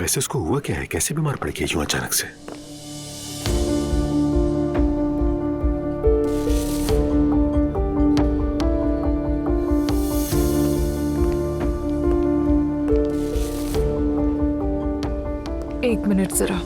वैसे उसको हुआ क्या है, कैसे बीमार पड़ गई यूं अचानक से? एक मिनट जरा।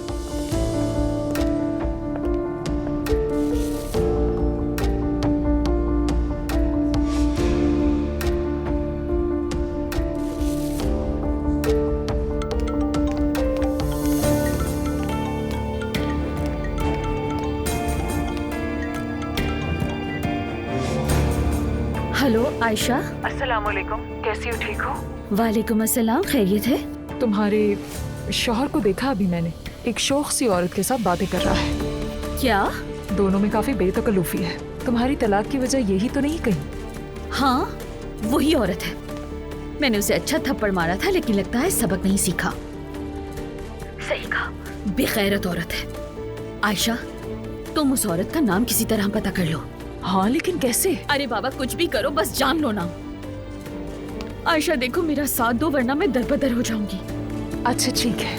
हेलो आयशा। अस्सलाम वालेकुम, कैसी हो, ठीक हो? वालेकुम अस्सलाम, खैरियत है? तुम्हारे शौहर को देखा अभी मैंने, एक शौक सी औरत के साथ बातें कर रहा है। क्या? दोनों में काफी बेतकल्लुफी है। तुम्हारी तलाक की वजह यही तो नहीं कहीं? हाँ, वही औरत है। मैंने उसे अच्छा थप्पड़ मारा था, लेकिन लगता है सबक नहीं सीखा। सही कहा, बेगैरत औरत है। आयशा, तुम उस औरत का नाम किसी तरह पता कर लो। हाँ, लेकिन कैसे? अरे बाबा, कुछ भी करो, बस जान लो ना। आयशा देखो, मेरा साथ दो वरना मैं दरबदर हो जाऊंगी। अच्छा ठीक है।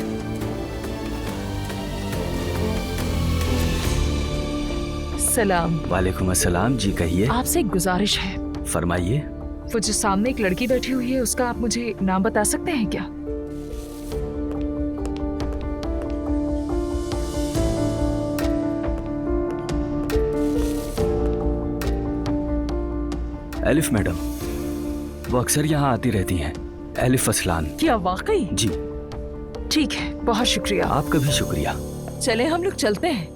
सलाम। वालेकुम अस्सलाम जी, कहिए। आपसे एक गुजारिश है। फरमाइए। वो जो सामने एक लड़की बैठी हुई है, उसका आप मुझे नाम बता सकते हैं क्या? एलिफ मैडम, वो अक्सर यहाँ आती रहती हैं। एलिफ असलान। क्या वाकई? जी। ठीक है, बहुत शुक्रिया। आपका भी शुक्रिया। चले हम लोग चलते हैं।